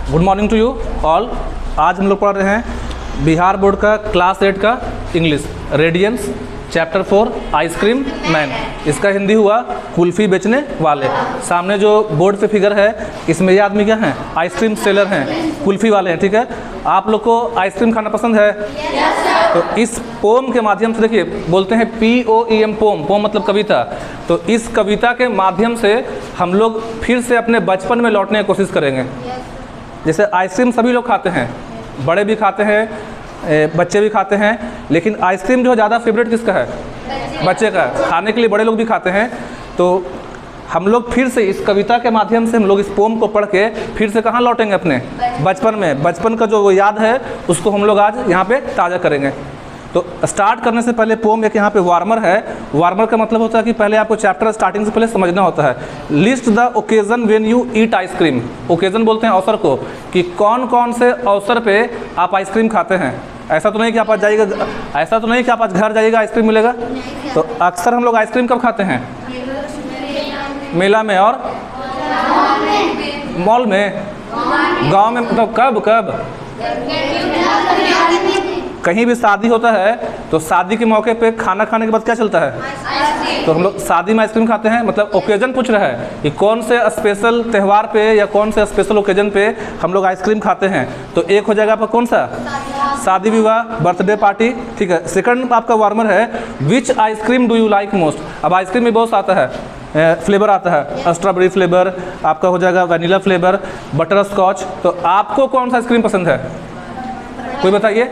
Good morning to you all. आज हम लोग पढ़ रहे हैं बिहार बोर्ड का क्लास 8 का English radiance chapter 4 ice cream man. इसका हिंदी हुआ कुल्फ़ी बेचने वाले। सामने जो बोर्ड पे फिगर है इसमें ये आदमी क्या हैं? आइसक्रीम सेलर हैं, कुल्फ़ी वाले हैं। ठीक है, आप लोग को आइसक्रीम खाना पसंद है? तो इस पोम के माध्यम से देखिए, बोलते हैं POEM पोम, पोम मतलब कविता। तो इस कविता के माध्यम से हम लोग फिर से अपने बचपन में लौटने की कोशिश करेंगे। जैसे आइसक्रीम सभी लोग खाते हैं, बड़े भी खाते हैं, बच्चे भी खाते हैं, लेकिन आइसक्रीम जो ज़्यादा फेवरेट किसका है? बच्चे का। खाने के लिए बड़े लोग भी खाते हैं। तो हम लोग फिर से इस कविता के माध्यम से हम लोग इस पोम को पढ़ के फिर से कहाँ लौटेंगे? अपने बचपन में। बचपन का जो याद है उसको हम लोग आज यहाँ पे ताज़ा करेंगे। तो स्टार्ट करने से पहले पोम एक यहाँ पे वार्मर है। वार्मर का मतलब होता है कि पहले आपको चैप्टर स्टार्टिंग से पहले समझना होता है। List the occasion when you eat ice cream. Occasion बोलते हैं अवसर को, कि कौन कौन से अवसर पे आप आइसक्रीम खाते हैं। ऐसा तो नहीं कि आप आज जाइएगा, ऐसा तो नहीं कि आप आज घर जाइएगा आइसक्रीम मिलेगा। तो अक्सर हम लोग आइसक्रीम कब खाते हैं? मेला में और मॉल में, गांव में। मतलब कब कब? कहीं भी शादी होता है तो शादी के मौके पे खाना खाने के बाद क्या चलता है? तो हम लोग शादी में आइसक्रीम खाते हैं। मतलब ओकेजन पूछ रहा है कि कौन से स्पेशल त्यौहार पे या कौन से स्पेशल ओकेजन पे हम लोग आइसक्रीम खाते हैं। तो एक हो जाएगा आपका कौन सा? शादी विवाह, बर्थडे पार्टी। ठीक है। सेकंड आपका वार्मर है which ice cream do you like most. अब आइसक्रीम में बहुत आता है, फ्लेवर आता है, स्ट्रॉबेरी फ्लेवर, आपका हो जाएगा वनीला फ्लेवर, बटर स्कॉच। तो आपको कौन सा आइसक्रीम पसंद है? कोई बताइए,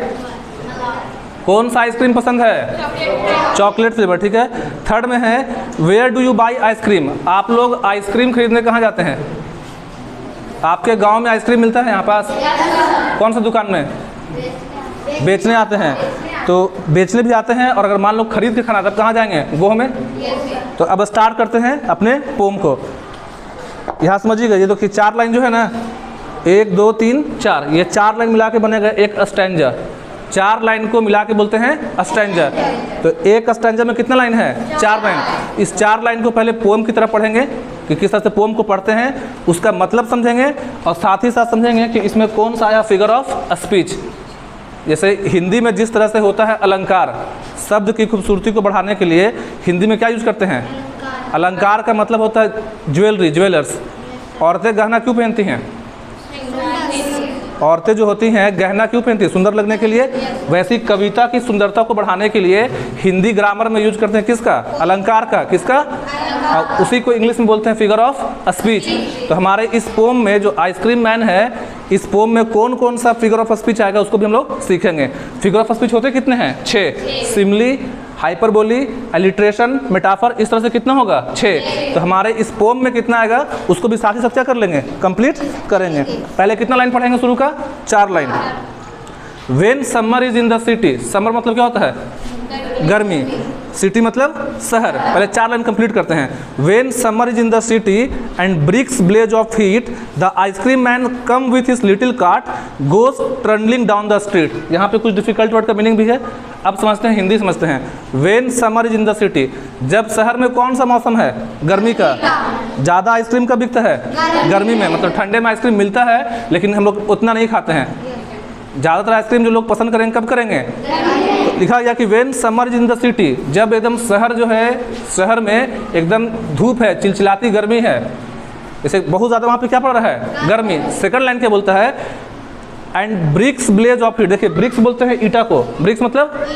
कौन सा आइसक्रीम पसंद है? Chocolate flavour. ठीक है। थर्ड में है where do you buy ice cream. आप लोग आइसक्रीम खरीदने कहाँ जाते हैं? आपके गांव में आइसक्रीम मिलता है यहाँ पास? कौन सा दुकान में? बेचने आते हैं। तो बेचने भी आते हैं, और अगर मान लो खरीद के खाना तब कहाँ जाएंगे? वो हमें। तो अब स्टार्ट करते हैं अपने पोम को। यहाँ समझिएगा, ये देखिए 4 लाइन जो है ना, 1 2 3 4, ये 4 लाइन मिला के बनेगा एक स्टैंजा। 4 लाइन को मिला के बोलते हैं स्टैंजा। तो एक स्टैंजा में कितना लाइन है? 4 लाइन। इस 4 लाइन को पहले पोम की तरह पढ़ेंगे कि किस तरह से पोम को पढ़ते हैं, उसका मतलब समझेंगे, और साथ ही साथ समझेंगे कि इसमें कौन सा आया फिगर ऑफ स्पीच। जैसे हिंदी में जिस तरह से होता है अलंकार, शब्द की खूबसूरती को बढ़ाने के लिए हिंदी में क्या यूज करते हैं? अलंकार का मतलब होता है ज्वेलरी, ज्वेलर्स। औरतें गहना क्यों पहनती हैं? औरतें जो होती हैं गहना क्यों पहनती हैं? सुंदर लगने के लिए। वैसी कविता की सुंदरता को बढ़ाने के लिए हिंदी ग्रामर में यूज करते हैं किसका? अलंकार का। किसका? उसी को इंग्लिश में बोलते हैं फिगर ऑफ स्पीच। तो हमारे इस पोम में जो आइसक्रीम मैन है, इस पोम में कौन कौन सा फिगर ऑफ स्पीच आएगा उसको भी हम लोग सीखेंगे। फिगर ऑफ स्पीच होते कितने हैं? 6। सिमली, हाइपरबोली, एलिट्रेशन, मेटाफर, इस तरह से कितना होगा? 6। तो हमारे इस पोम में कितना आएगा उसको भी साथ ही साथ क्या कर लेंगे? कंप्लीट करेंगे। पहले कितना लाइन पढ़ेंगे शुरू का? 4 line. When summer is in the city. Summer मतलब क्या होता है? गर्मी। सिटी मतलब शहर। पहले 4 लाइन कंप्लीट करते हैं। When summer is in the city and bricks blaze of heat, the ice cream man come with his little cart goes trundling down the street. यहाँ पे कुछ डिफिकल्ट वर्ड का मीनिंग भी है, अब समझते हैं, हिंदी समझते हैं। When summer is in the city, जब शहर में कौन सा मौसम है? गर्मी का। ज़्यादा आइसक्रीम कब बिकता है? गर्मी में। मतलब ठंडे में आइसक्रीम मिलता है लेकिन हम लोग उतना नहीं खाते हैं। ज़्यादातर आइसक्रीम जो लोग पसंद करेंगे कब करेंगे? तो लिखा गया कि when summer is in the city, जब एकदम शहर जो है, शहर में एकदम धूप है, चिलचिलाती गर्मी है, जैसे बहुत ज़्यादा वहाँ पे क्या पड़ रहा है? गर्मी। सेकंड लाइन क्या बोलता है? And bricks blaze of heat. देखिए ब्रिक्स बोलते हैं ईटा को। ब्रिक्स मतलब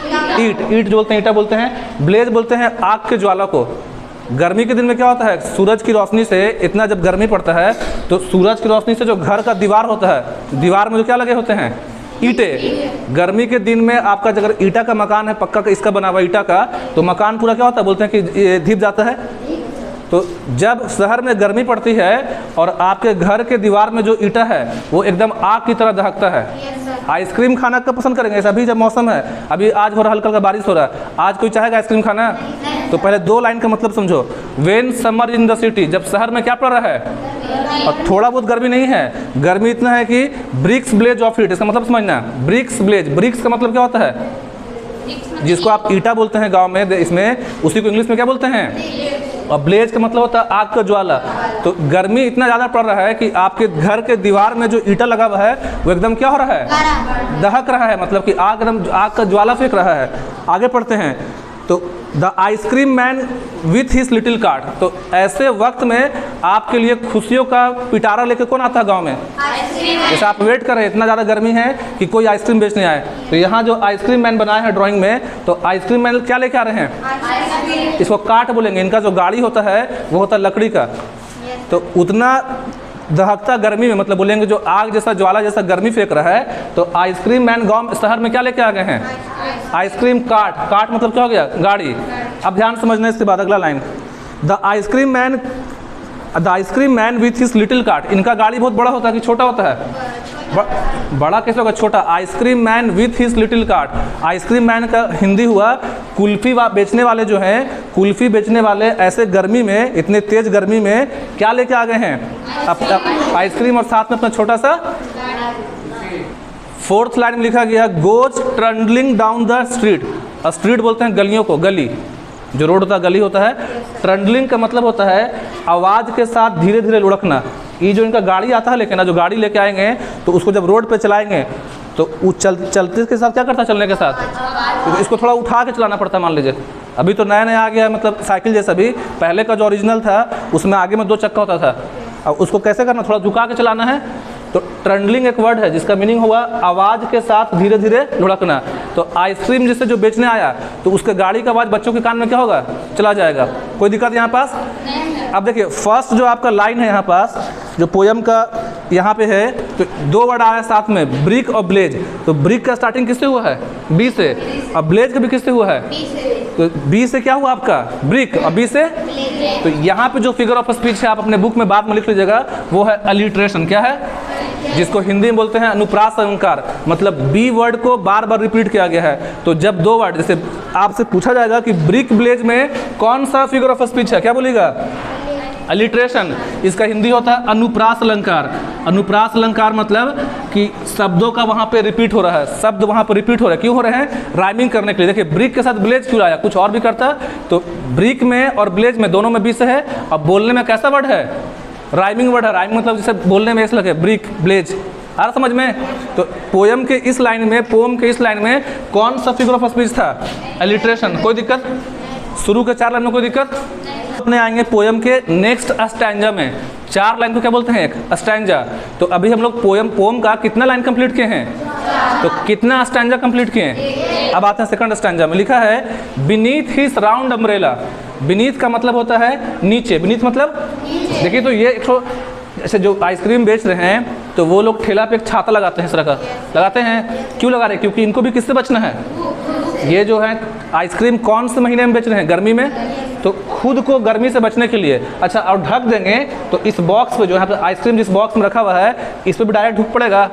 ईट, ईट जो बोलते हैं ईटा बोलते हैं। ब्लेज बोलते हैं आग के ज्वाला को। गर्मी के दिन में क्या होता है? सूरज की रोशनी से इतना जब गर्मी पड़ता है तो सूरज की रोशनी से जो घर का दीवार होता है, दीवार में जो क्या लगे होते हैं? ईंटें। गर्मी के दिन में आपका अगर ईटा का मकान है, पक्का का इसका बना हुआ ईटा का, तो मकान पूरा क्या होता है? बोलते हैं कि धीप जाता है। तो जब शहर में गर्मी पड़ती है और आपके घर के दीवार में जो ईटा है वो एकदम आग की तरह दहकता है। आइसक्रीम खाना कब पसंद करेंगे? अभी जब मौसम है, अभी आज हो रहा हल्का हल्का बारिश हो रहा है, आज कोई चाहेगा आइसक्रीम खाना? तो पहले 2 लाइन का मतलब समझो। When summer in the city, जब शहर में क्या पड़ रहा है? और थोड़ा बहुत गर्मी नहीं है, गर्मी इतना है कि ब्रिक्स ब्लेज ऑफ हीट। इसका मतलब समझना, ब्रिक्स ब्लेज, ब्रिक्स का मतलब क्या होता है? जिसको आप ईटा बोलते हैं गांव में, इसमें उसी को इंग्लिश में क्या बोलते हैं? और ब्लेज का मतलब होता है आग का ज्वाला। तो गर्मी इतना ज़्यादा पड़ रहा है कि आपके घर के दीवार में जो ईंटा लगा हुआ है वो एकदम क्या हो रहा है, दहक रहा है, मतलब कि आग एकदम आग का ज्वाला फेंक रहा है। आगे पढ़ते हैं, तो the ice cream man with his little cart. तो ऐसे वक्त में आपके लिए खुशियों का पिटारा लेके कौन आता है गांव में? जैसे आप वेट कर रहे हैं, इतना ज़्यादा गर्मी है कि कोई आइसक्रीम बेचने आए, तो यहाँ जो आइसक्रीम मैन बनाया है ड्राइंग में, तो आइसक्रीम मैन क्या लेके आ रहे हैं? इसको कार्ट बोलेंगे। इनका जो गाड़ी होता है वो होता है लकड़ी का। तो उतना दहकता गर्मी में, मतलब बोलेंगे जो आग जैसा ज्वाला जैसा गर्मी फेंक रहा है, तो आइसक्रीम मैन गांव शहर में क्या लेके आ गए हैं? Ice cream cart. कार्ट मतलब क्या हो गया? गाड़ी। अब ध्यान समझना इसके बाद अगला line, the ice cream man with his little cart. इनका गाड़ी बहुत बड़ा होता है कि छोटा होता है? बड़ा कैसे होगा? छोटा। Ice cream man with his little cart. Ice cream man का हिंदी हुआ कुल्फी बेचने वाले जो हैं, कुल्फी बेचने वाले ऐसे गर्मी में, इतने तेज गर्मी में क्या लेके आ गए हैं? आइसक्रीम और साथ में अपना छोटा सा। फोर्थ लाइन में लिखा गया, goes trundling down the street. Street बोलते हैं गलियों को, गली जो रोड होता है गली होता है। ट्रंडलिंग का मतलब होता है आवाज़ के साथ धीरे धीरे लुढ़कना। ये जो इनका गाड़ी आता है, लेकिन ना जो गाड़ी लेके आएंगे तो उसको जब रोड पे चलाएंगे तो वो चलते के साथ क्या करता है? चलने के साथ तो इसको थोड़ा उठा के चलाना पड़ता है। मान लीजिए अभी तो नया नया आ गया है, मतलब साइकिल जैसा भी। पहले का जो ओरिजिनल था उसमें आगे में 2 चक्का होता था। अब उसको कैसे करना? थोड़ा झुका के चलाना है। तो ट्रंडलिंग एक वर्ड है जिसका मीनिंग हुआ आवाज़ के साथ धीरे धीरे लुढ़कना। तो आइसक्रीम जिससे जो बेचने आया, तो उसके गाड़ी का आवाज़ बच्चों के कान में क्या होगा? चला जाएगा। कोई दिक्कत यहाँ पास? अब देखिए फर्स्ट जो आपका लाइन है यहाँ पास, जो पोयम का यहाँ पे है, तो 2 वर्ड आया साथ में, ब्रिक और ब्लेज। तो ब्रिक का स्टार्टिंग किससे हुआ है? बी से। और ब्लेज का भी किससे हुआ है? तो बी से क्या हुआ आपका? ब्रिक। और बी से। तो यहाँ पे जो फिगर ऑफ स्पीच है आप अपने बुक में बाद में लिख लीजिएगा, वो है अलिट्रेशन। क्या है? जिसको हिंदी में बोलते हैं अनुप्रास अलंकार। मतलब बी वर्ड को बार बार रिपीट किया गया है। तो जब 2 वर्ड, जैसे आपसे पूछा जाएगा कि ब्रिक ब्लेज में कौन सा फिगर ऑफ स्पीच है, क्या बोलिएगा? अलिट्रेशन। इसका हिंदी होता है अनुप्रास अलंकार। अनुप्रास अलंकार मतलब कि शब्दों का वहाँ पे रिपीट हो रहा है, शब्द वहाँ पे रिपीट हो रहे हैं। क्यों हो रहे हैं? राइमिंग करने के लिए। देखिए ब्रिक के साथ ब्लेज क्यों आया? कुछ और भी करता तो ब्रिक में और ब्लेज में दोनों में बी से है। अब बोलने में कैसा वर्ड है? राइमिंग वर्ड है। राइमिंग मतलब जैसे बोलने में ऐसे लगे, ब्रिक ब्लेज। आ रहा समझ में? तो पोयम के इस लाइन में, पोम के इस लाइन में कौन सा फिगर ऑफ स्पीच था? अलिट्रेशन। कोई दिक्कत? शुरू के 4 लाइन में कोई दिक्कत? अपने आएंगे पोयम के नेक्स्ट स्टैंजा में। 4 लाइन को क्या बोलते हैं? एक स्टैंजा। तो अभी हम लोग पोम का कितना लाइन कंप्लीट किए हैं? तो कितना स्टैंजा कंप्लीट किए हैं? अब आते हैं सेकंड स्टैंजा में। लिखा है beneath his round umbrella. Beneath का मतलब होता है नीचे। बीनीथ मतलब देखिए, तो ये ऐसे जो आइसक्रीम बेच रहे हैं, तो वो लोग ठेला पे एक छाता लगाते हैं, इस तरह का लगाते हैं। क्यों लगा रहे हैं? क्योंकि इनको भी किससे बचना है? ये जो है आइसक्रीम कौन से महीने में बेच रहे हैं? गर्मी में। तो खुद को गर्मी से बचने के लिए। अच्छा, और ढक देंगे तो इस बॉक्स पे जो है आइसक्रीम जिस बॉक्स में रखा हुआ है, इस पर भी डायरेक्ट धूप पड़ेगा।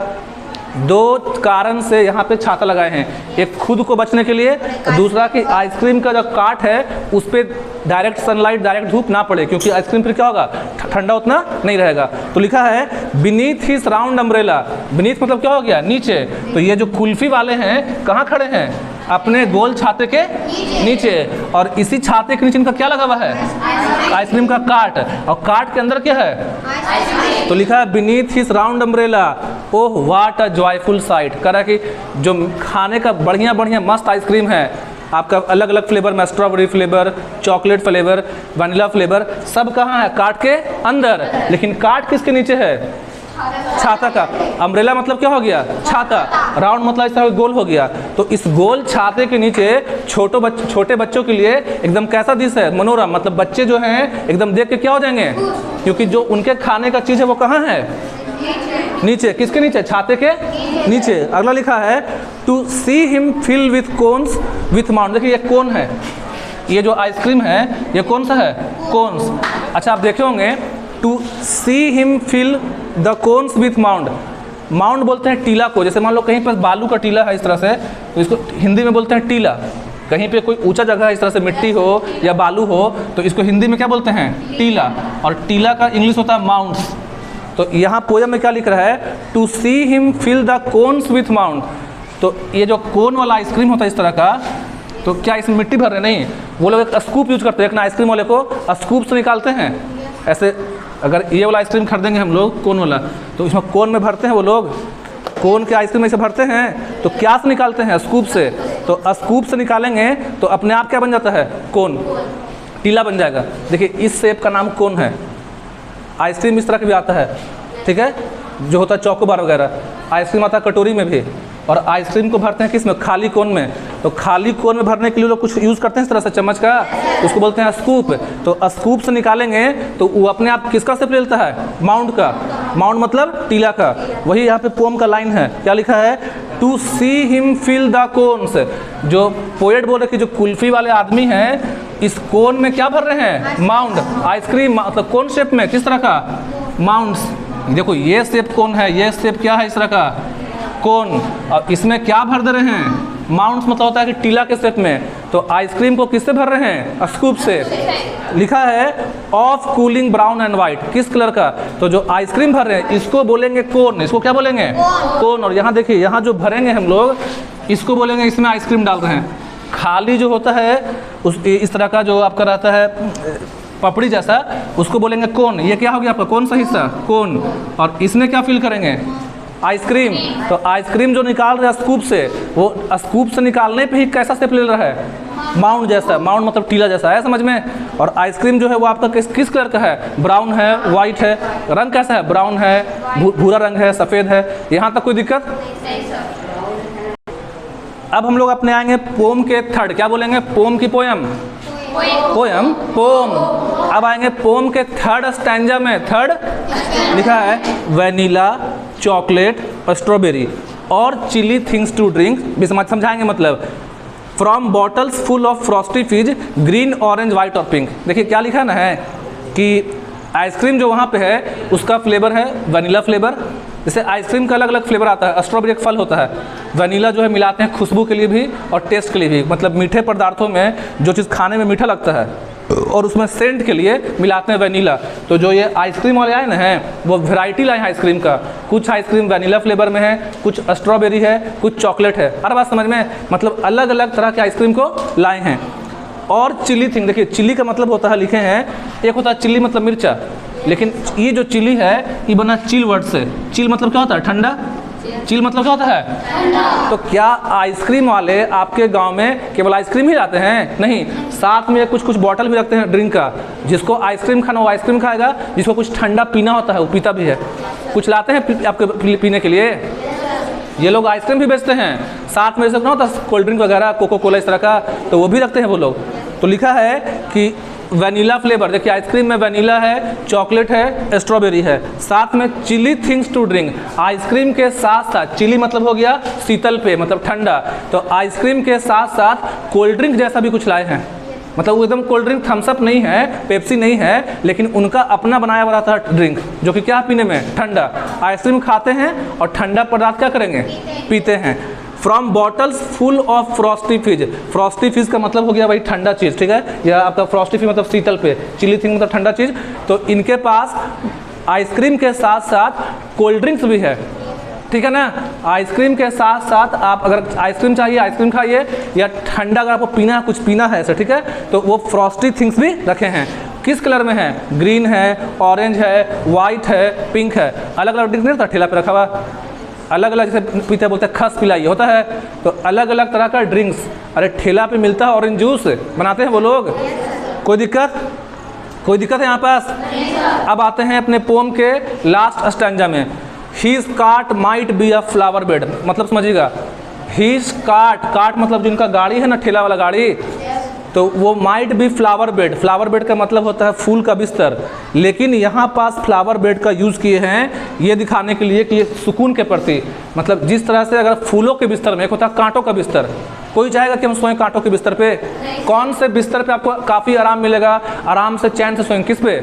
2 कारण से यहाँ पे छाता लगाए हैं। एक खुद को बचने के लिए, दूसरा कि आइसक्रीम का जो काट है उस पर डायरेक्ट सनलाइट, डायरेक्ट धूप ना पड़े, क्योंकि आइसक्रीम फिर क्या होगा? ठंडा उतना नहीं रहेगा। तो लिखा है beneath his round umbrella. Beneath मतलब क्या हो गया? नीचे। तो ये जो कुल्फी वाले हैं कहाँ खड़े हैं? अपने गोल छाते के नीचे। और इसी छाते के नीचे इनका क्या लगा हुआ है? आइसक्रीम का काट। और काट के अंदर क्या है? तो लिखा है beneath his round umbrella. Oh what a joyful site. कह रहा है कि जो खाने का बढ़िया बढ़िया मस्त आइसक्रीम है, आपका अलग अलग फ्लेवर में, strawberry flavour, chocolate flavour, vanilla flavour, सब कहाँ है? काट के अंदर। लेकिन काट किसके नीचे है? छाता का। अम्ब्रेला मतलब क्या हो गया? छाता। राउंड मतलब इस तरह गोल हो गया। तो इस गोल छाते के नीचे छोटे बच्चों के लिए एकदम कैसा दृश्य है? मनोरम। मतलब बच्चे जो हैं एकदम देख के क्या हो जाएंगे? क्योंकि जो उनके खाने का चीज़ है वो कहाँ है? नीचे। किसके नीचे? छाते के नीचे। अगला लिखा है to see him fill with cones with mount. देखिए ये कोन है, ये जो आइसक्रीम है ये कौन सा है? कोन्स। अच्छा, आप देखे होंगे to see him fill the cones with mount. Mount बोलते हैं टीला को। जैसे मान लो कहीं पर बालू का टीला है इस तरह से, तो इसको हिंदी में बोलते हैं टीला। कहीं पे कोई ऊंचा जगह है, इस तरह से मिट्टी हो या बालू हो, तो इसको हिंदी में क्या बोलते हैं? टीला। और टीला का इंग्लिश होता है माउंट्स। तो यहाँ पोयम में क्या लिख रहा है? To see him fill the cones with mount. तो ये जो कोन वाला आइसक्रीम होता है इस तरह का, तो क्या इसमें मिट्टी भर रहे? नहीं, वो लोग एक स्कूप यूज करते हैं। एक ना आइसक्रीम वाले को स्कूप से निकालते हैं ऐसे। अगर ये वाला आइसक्रीम खरीदेंगे हम लोग कोन वाला, तो इसमें कोन में भरते हैं वो लोग, कोन के आइसक्रीम ऐसे भरते हैं। तो क्या से निकालते हैं? स्कूप से। तो स्कूप से निकालेंगे तो अपने आप क्या बन जाता है? कोन, टीला बन जाएगा। देखिए इस शेप का नाम कोन है। आइसक्रीम इस तरह के भी आता है, ठीक है, जो होता है चौकोबार वगैरह। आइसक्रीम आता है कटोरी में भी, और आइसक्रीम को भरते हैं किस में? खाली कोन में। तो खाली कोन में भरने के लिए लोग कुछ यूज़ करते हैं इस तरह से चम्मच का, उसको बोलते हैं स्कूप। तो स्कूप से निकालेंगे तो वो अपने आप किसका शेप लेता है? माउंट का। माउंट मतलब टीला का। वही यहाँ पे पोम का लाइन है, क्या लिखा है? To see him fill the cones. जो पोएट बोल रहे कि जो कुल्फी वाले आदमी हैं इस कोन में क्या भर रहे हैं? माउंट। आइसक्रीम मतलब कोन शेप में, किस तरह का? माउंट्स। देखो ये शेप कोन है, ये शेप क्या है इस तरह का? कोन। और इसमें क्या भर दे रहे हैं? माउंट्स मतलब होता है कि टीला के शेप में। तो आइसक्रीम को किससे भर रहे हैं? स्कूप से। लिखा है of cooling brown and white, किस कलर का? तो जो आइसक्रीम भर रहे हैं इसको बोलेंगे कोन। इसको क्या बोलेंगे? कोन। और यहाँ देखिए, यहाँ जो भरेंगे हम लोग इसको बोलेंगे, इसमें आइसक्रीम डाल रहे हैं। खाली जो होता है उस इस तरह का जो आपका रहता है पपड़ी जैसा, उसको बोलेंगे कोन। ये क्या हो गया आपका? कौन सा हिस्सा? कोन। और इसमें क्या फिल करेंगे? आइसक्रीम। तो आइसक्रीम जो निकाल रहे हैं स्कूप से, वो स्कूप से निकालने पे ही कैसा शेप ले रहा है? माउंट जैसा। माउंट मतलब टीला जैसा है, समझ में? और आइसक्रीम जो है वो आपका किस कलर का है? ब्राउन है, वाइट है। रंग कैसा है? ब्राउन है, भूरा रंग है, सफ़ेद है। यहाँ तक कोई दिक्कत? अब हम लोग अपने आएंगे पोम के थर्ड। क्या बोलेंगे? पोम की पोयम, पोयम, पोम। अब आएंगे पोम के थर्ड स्टैंजा में। थर्ड लिखा है वैनिला, चॉकलेट, स्ट्रॉबेरी और चिली थिंग्स टू ड्रिंक। भी समझाएंगे मतलब। From bottles full of Frosty फिज, ग्रीन, ऑरेंज, वाइट और पिंक। देखिए क्या लिखा ना है कि आइसक्रीम जो वहाँ पे है उसका फ्लेवर है वनीला फ्लेवर। जैसे आइसक्रीम का अलग अलग फ्लेवर आता है, स्ट्रॉबेरी एक फल होता है। वनीला जो है मिलाते हैं खुशबू के लिए भी और टेस्ट के लिए भी, मतलब मीठे पदार्थों में जो चीज़ खाने में मीठा लगता है और उसमें सेंट के लिए मिलाते हैं वनीला। तो जो ये आइसक्रीम वाले आए ना हैं वो वैरायटी लाए हैं आइसक्रीम का। कुछ आइसक्रीम वनीला फ्लेवर में है, कुछ स्ट्रॉबेरी है, कुछ चॉकलेट है। हर बात समझ में? मतलब अलग अलग तरह के आइसक्रीम को लाए हैं। और चिली थिंग, देखिए चिली का मतलब होता है, लिखे हैं, एक होता है चिली मतलब मिर्चा, लेकिन ये जो चिली है ये बना चिल वर्ड से। चिल मतलब क्या होता है? ठंडा। चिल मतलब क्या होता है? तो क्या आइसक्रीम वाले आपके गांव में केवल आइसक्रीम ही लाते हैं? नहीं, साथ में कुछ बॉटल भी रखते हैं ड्रिंक का। जिसको आइसक्रीम खाना वो आइसक्रीम खाएगा, जिसको कुछ ठंडा पीना होता है वो पीता भी है। कुछ लाते हैं आपके पीने के लिए। ये लोग आइसक्रीम भी बेचते हैं, साथ में जैसे ना होता है कोल्ड ड्रिंक वगैरह, कोको कोला इस तरह का, तो वो भी रखते हैं वो लोग। तो लिखा है कि वनीला फ्लेवर। देखिए आइसक्रीम में वनीला है, चॉकलेट है, स्ट्रॉबेरी है, साथ में chilly things to drink. Ice cream के साथ साथ, चिली मतलब हो गया शीतल पे मतलब ठंडा, तो आइसक्रीम के साथ साथ कोल्ड ड्रिंक जैसा भी कुछ लाए हैं। मतलब वो एकदम कोल्ड ड्रिंक थम्सअप नहीं है, पेप्सी नहीं है, लेकिन उनका अपना बनाया हुआ रहता है ड्रिंक, जो कि क्या पीने में? ठंडा। आइसक्रीम खाते हैं और ठंडा पदार्थ क्या करेंगे? पीते हैं। From bottles full of Frosty फिज। फ्रॉस्टी फिज का मतलब हो गया भाई ठंडा चीज़, ठीक है? या आपका फ्रॉस्टी फिज मतलब शीतल पे, चिली थिंग मतलब ठंडा चीज़। तो इनके पास आइसक्रीम के साथ साथ कोल्ड ड्रिंक्स भी है, ठीक है ना? आइसक्रीम के साथ साथ आप अगर आइसक्रीम चाहिए आइसक्रीम खाइए, या ठंडा अगर आपको पीना है, कुछ पीना है ऐसा, ठीक है? तो वो फ्रॉस्टी थिंग्स भी रखे हैं। किस कलर में है? ग्रीन है, ऑरेंज है, वाइट है, पिंक है। अलग अलग ड्रिंक नहीं होता ठेला पे रखा हुआ, अलग अलग जैसे पीते बोलते हैं खस पिलाई होता है, तो अलग अलग तरह का ड्रिंक्स। अरे ठेला पे मिलता है ऑरेंज जूस, बनाते हैं वो लोग। कोई दिक्कत? कोई दिक्कत है यहाँ पास? अब आते हैं अपने पोम के लास्ट स्टैंजा में। His cart might be a flower bed. मतलब समझिएगा, हीज कार्ट, कार्ट मतलब जिनका गाड़ी है ना, ठेला वाला गाड़ी, तो वो might be flower bed. Flower bed का मतलब होता है फूल का बिस्तर, लेकिन यहाँ पास फ्लावर बेड का यूज़ किए हैं ये दिखाने के लिए कि ये सुकून के प्रति, मतलब जिस तरह से अगर फूलों के बिस्तर में एक होता है कांटों का बिस्तर। कोई चाहेगा कि हम सोएं कांटों के बिस्तर पे? कौन से बिस्तर पे आपको काफ़ी आराम मिलेगा, आराम से चैन से सोएं? किस पे?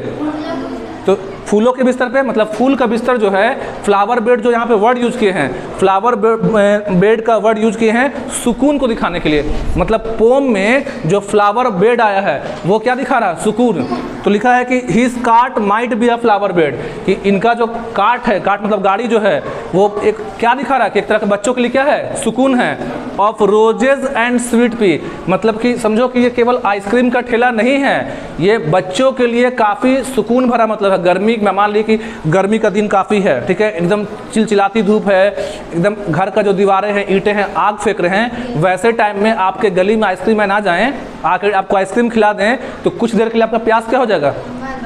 तो फूलों के बिस्तर पे, मतलब फूल का बिस्तर जो है, फ्लावर बेड जो यहाँ पे वर्ड यूज़ किए हैं, फ्लावर बेड का वर्ड यूज़ किए हैं सुकून को दिखाने के लिए। मतलब पोम में जो फ्लावर बेड आया है वो क्या दिखा रहा है? सुकून। तो लिखा है कि his cart might be a flower bed, कि इनका जो कार्ट है, कार्ट मतलब गाड़ी जो है, वो एक क्या दिखा रहा है कि एक तरह के बच्चों के लिए क्या है, सुकून है। Of roses and sweet pea, मतलब कि समझो कि ये केवल आइसक्रीम का ठेला नहीं है, ये बच्चों के लिए काफ़ी सुकून भरा मतलब है। गर्मी में मान ली कि गर्मी का दिन काफ़ी है, ठीक है, एकदम चिलचिलाती धूप है, एकदम घर का जो दीवारें हैं, ईंटें हैं, आग फेंक रहे हैं, वैसे टाइम में आपके गली में आइसक्रीम मैन आ जाएं, आकर आपको आइसक्रीम खिला दें, तो कुछ देर के लिए आपका प्यास क्या हो जाएगा,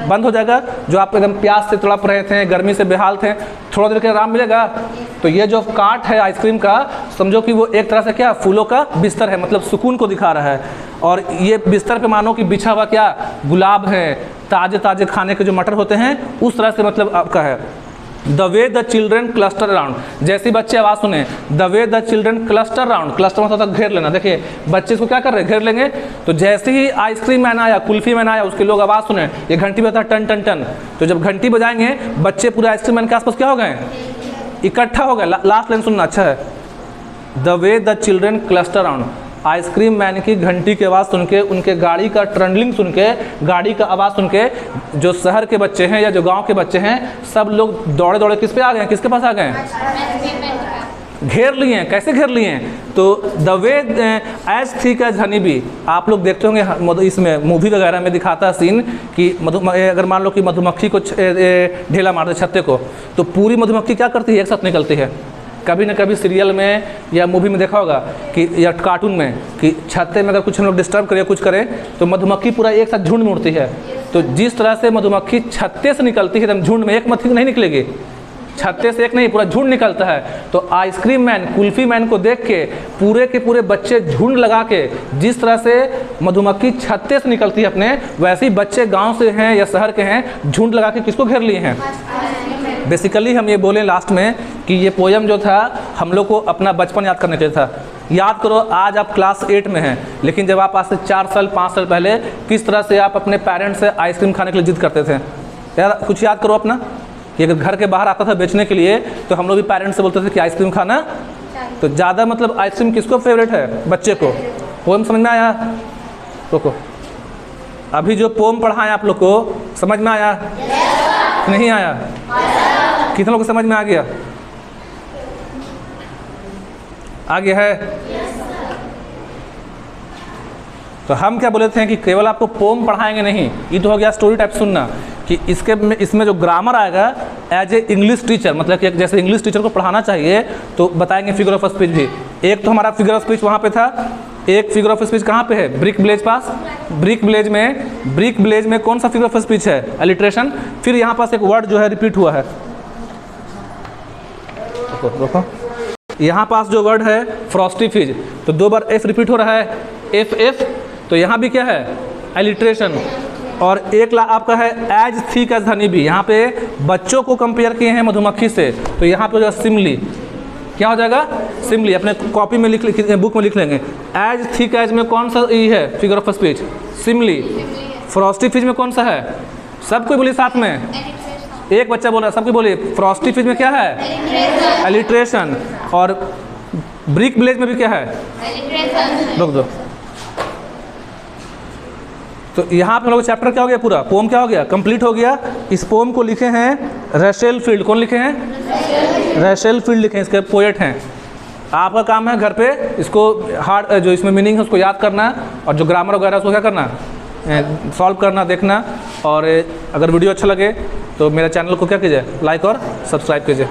बंद हो जाएगा। जो आप एकदम प्यास से तड़प रहे थे, गर्मी से बेहाल थे, थोड़ा देर के आराम मिलेगा। तो ये जो कार्ट है आइसक्रीम का, समझो कि वो एक तरह से क्या, फूलों का बिस्तर है, मतलब सुकून को दिखा रहा है। और ये बिस्तर पे मानो कि बिछा हुआ क्या, गुलाब है, ताजे ताजे खाने के जो मटर होते हैं, उस तरह से मतलब आपका है। The way the children cluster around, जैसे बच्चे आवाज़ सुने, the way the children cluster around, cluster मतलब घेर लेना। देखिए बच्चे इसको क्या कर रहे हैं, घेर लेंगे। तो जैसे ही आइसक्रीम मैन आया, कुल्फी मैन आया, उसके लोग आवाज़ सुने, ये घंटी बजा टन टन टन, तो जब घंटी बजाएंगे बच्चे पूरे आइसक्रीम मैन के आसपास क्या हो गए, इकट्ठा हो गए। लास्ट लाइन सुनना अच्छा है, the way the children cluster around, ice cream man की घंटी की आवाज़ सुन के, उनके गाड़ी का ट्रंडलिंग सुन के, गाड़ी का आवाज़ सुन के, जो शहर के बच्चे हैं या जो गांव के बच्चे हैं, सब लोग दौड़े दौड़े किस पे आ गए, किसके पास आ गए, घेर लिए हैं। कैसे घेर लिए हैं, तो the way as thick as honey bee, आप लोग देखते होंगे इसमें मूवी वगैरह में दिखाता है सीन कि अगर मान लो कि मधुमक्खी को ढेला मारते छत्ते को, तो पूरी मधुमक्खी क्या करती है, एक साथ निकलती है। कभी न कभी सीरियल में या मूवी में देखा होगा कि या कार्टून में कि छत्ते में अगर कुछ हम लोग डिस्टर्ब करें, कुछ करें, तो मधुमक्खी पूरा एक साथ झुंड में उड़ती है। तो जिस तरह से मधुमक्खी छत्ते से निकलती है, एकदम झुंड में, एक मक्खी नहीं निकलेगी, छत्ते से एक नहीं, पूरा झुंड निकलता है। तो आइसक्रीम मैन, कुल्फी मैन को देख के पूरे बच्चे झुंड लगा के, जिस तरह से मधुमक्खी छत्ते से निकलती है अपने, वैसे ही बच्चे गांव से हैं या शहर के हैं, झुंड लगा के किसको घेर लिए हैं। बेसिकली हम ये बोले लास्ट में कि ये पोयम जो था, हम लोग को अपना बचपन याद करने के लिए था। याद करो, आज आप क्लास 8 में हैं, लेकिन जब आप आज से 4 साल 5 साल पहले किस तरह से आप अपने पेरेंट्स से आइसक्रीम खाने के लिए जिद करते थे, यार कुछ याद करो अपना। कि अगर घर के बाहर आता था बेचने के लिए, तो हम लोग भी पेरेंट्स से बोलते थे कि आइसक्रीम खाना। तो ज़्यादा मतलब आइसक्रीम किसको फेवरेट है, बच्चे को। पोएम समझ में आया, रुको, अभी जो पोएम पढ़ाएं आप लोग को समझ में आया, नहीं आया, कितने लोगों को समझ में आ गया, आ गया है। तो हम क्या बोले थे कि केवल आपको पोम पढ़ाएंगे नहीं, ये तो हो गया स्टोरी टाइप सुनना, कि इसमें जो ग्रामर आएगा एज ए इंग्लिश टीचर, मतलब कि जैसे इंग्लिश टीचर को पढ़ाना चाहिए तो बताएंगे फिगर ऑफ स्पीच भी। एक तो हमारा फिगर ऑफ स्पीच वहाँ पे था, एक फिगर ऑफ स्पीच कहाँ पे है, ब्रिक विलेज पास। ब्रिक विलेज में कौन सा फिगर ऑफ स्पीच है, एलिट्रेशन। फिर यहाँ पास एक वर्ड जो है रिपीट हुआ है, देखो यहाँ पास जो वर्ड है फ्रॉस्टी फिज, तो 2 बार एफ रिपीट हो रहा है, एफ। तो यहाँ भी क्या है, एलिट्रेशन। और एक आपका है as thick as honey bee, यहाँ पे बच्चों को कंपेयर किए हैं मधुमक्खी से, तो यहाँ पे जो सिमली क्या हो जाएगा, सिमली। अपने कॉपी में बुक में लिख लेंगे। एज थिक एज में कौन सा ई है figure of speech, Simli. Frosty फिज में कौन सा है, सब कोई बोलिए साथ में, एक बच्चा बोल रहा है, सबको बोलिए। फ्रॉस्टी फिज में क्या है, एलिट्रेशन। और ब्रिक विलेज में भी क्या है, रुक दो। तो यहाँ पे हम लोग चैप्टर क्या हो गया, पूरा पोम क्या हो गया, कंप्लीट हो गया। इस पोम को लिखे हैं रसेल फील्ड। कौन लिखे हैं, रसेल फील्ड लिखे हैं, इसके पोएट हैं। आपका काम है घर पे इसको हार्ड जो इसमें मीनिंग है उसको याद करना, और जो ग्रामर वगैरह उसको क्या करना, सॉल्व करना, देखना। और अगर वीडियो अच्छा लगे तो मेरे चैनल को क्या कीजिए, लाइक और सब्सक्राइब कीजिए।